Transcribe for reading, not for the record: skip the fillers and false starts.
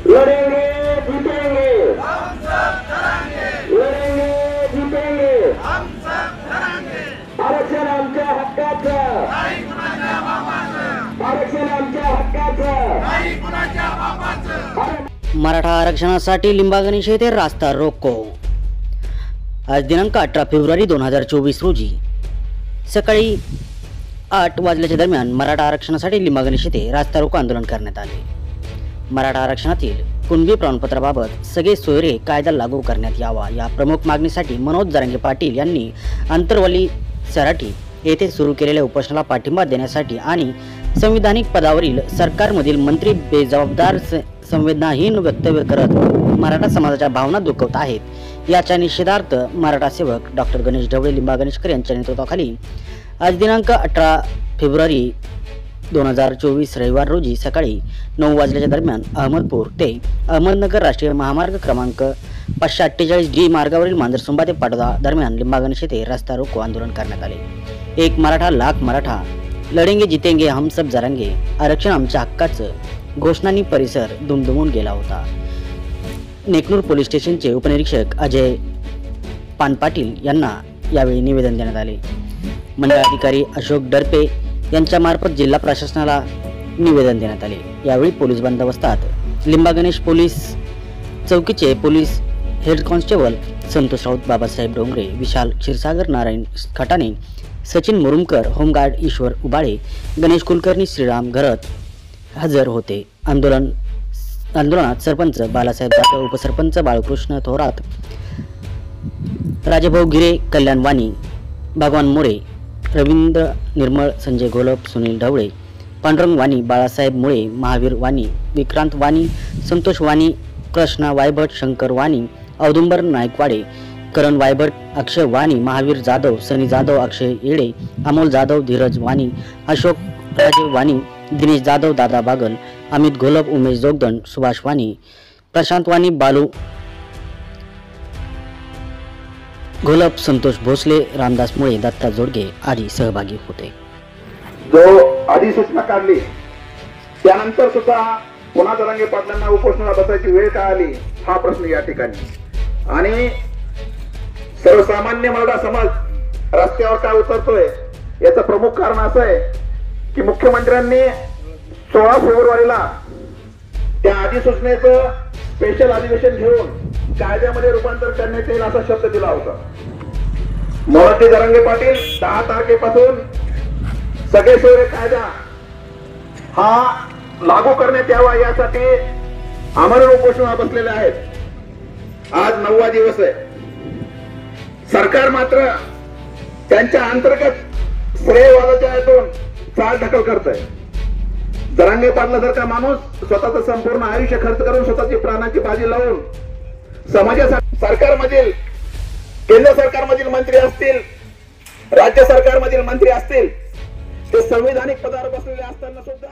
लड़ेंगे जीतेंगे, हम सब करेंगे, लड़ेंगे जीतेंगे, हम सब करेंगे। आरक्षण आमच्या हक्काचं, नाही कुणाच्या बापाचं, आरक्षण आमच्या हक्काचं, नाही कुणाच्या बापाचं। मराठा आरक्षणासाठी लिंबागणेश येथे रास्ता रोको। आज दिनांक 18 फेब्रुवारी 2024 रोजी सकाळी 8 वाजल्याच्या दरम्यान मराठा आरक्षणासाठी लिंबागणेश येथे रास्ता रोको आंदोलन करण्यात आले। मराठा आरक्षणातील कुणबी प्रमाणपत्राबाबत सगळे सोयरे कायदा लागू करण्यात यावा या प्रमुख मागणीसाठी मनोज जरांगे पाटील यांनी आंतरवली सराटी येथे सुरू केलेल्या उपोषणाला पाठिंबा देण्यासाठी आणि संविधानिक पदावरील सरकारमधील मंत्री बेजबाबदार संवेदनाहीन वक्तव्य करत मराठा समाजाच्या भावना दुखवत आहेत याच्या निषेधार्थ मराठा सेवक डॉक्टर गणेश ढवळे लिंबा गणेशकर यांच्या नेतृत्वाखाली आज दिनांक 18 फेब्रुवारी 2024 रविवार रोजी सकाळी 9 वाजल्याच्या दरम्यान अहमदपूर ते अहमदनगर राष्ट्रीय महामार्ग क्रमांक 548D मार्गावरील मांजरसुंबा ते पाटोदा दरम्यान लिंबा गणेश येथे रस्ता रोको आंदोलन करण्यात आले। एक मराठा लाख मराठा, लढेंगे जितेंगे हम सब जरांगे, आरक्षण आमच्या हक्काचं घोषणांनी परिसर दुमदुमून गेला होता। नेकनूर पोलीस स्टेशनचे उपनिरीक्षक अजय पानपाटील यांना यावेळी निवेदन देण्यात आले। मंडळ अधिकारी अशोक डरपे यांच्या मार्फत जिल्हा प्रशासनाला निवेदन देण्यात आले। यावेळी पोलीस बंदोबस्तात लिंबा गणेश पोलीस चौकीचे police head constable Santosh Raut, Babasaheb Dongre, Vishal Kshirsagar, Narayan Khatane, Sachin Murumkar, home guard Ishwar Ubale, Ganesh Kulkarni, Shriram Gharat हजर होते। आंदोलनात सरपंच बालासाहेब जाधव, उपसरपंच बाळकृष्ण थोरात, राजेभाऊ गिरे, कल्याण वाणी, भगवान मोरे, रवींद्र निर्मळ, संजय घोलप, सुनील ढवळे, पांडुरंग वाणी, बाळासाहेब मुळे, महावीर वाणी, विक्रांत वाणी, संतोष वाणी, कृष्णा वायभट, शंकर वाणी, औदुंबर नायकवाडे, करण वायभट, अक्षय वाणी, महावीर जाधव, सनी जाधव, अक्षय येडे, अमोल जाधव, धीरज वाणी, अशोक राजे वाणी, दिनेश जाधव, दादा बागल, अमित घोलप, उमेश जोगदंड, सुभाष वाणी, प्रशांत वाणी, बालू घोलप, संतोष भोसले, रामदास मुळे, दत्ता जोडगे आदी सहभागी होते। जो अधिसूचना काढली त्यानंतर सुद्धा पुन्हा जरांगे पाटलांना उपोषणाला बसायची वेळ का आली हा प्रश्न या ठिकाणी। आणि सर्वसामान्य मराठा समाज रस्त्यावर का उतरतोय याचं प्रमुख कारण असं आहे की मुख्यमंत्र्यांनी 16 फेब्रुवारीला त्या अधिसूचनेचं स्पेशल अधिवेशन घेऊन कायद्यामध्ये रूपांतर करण्यात येईल असा शब्द दिला होता। मनोज जरांगे पाटील 10 तारखेपासून सगळे सोयरे कायदा हा लागू करण्यात यावा यासाठी आमरण उपोषणाला बसलेले आहेत। आज 9वा दिवस आहे। सरकार मात्र त्यांच्या अंतर्गत श्रेयवादाच्या हेतून चाल ढकल करत आहे। जरांगे पाटलासारखा माणूस स्वतःचं संपूर्ण आयुष्य खर्च करून स्वतःची प्राणाची बाजी लावून समाजासाठी सरकारमधील केंद्र सरकारमधील मंत्री असतील, राज्य सरकारमधील मंत्री असतील, ते संविधानिक पदावर बसलेले असताना सुद्धा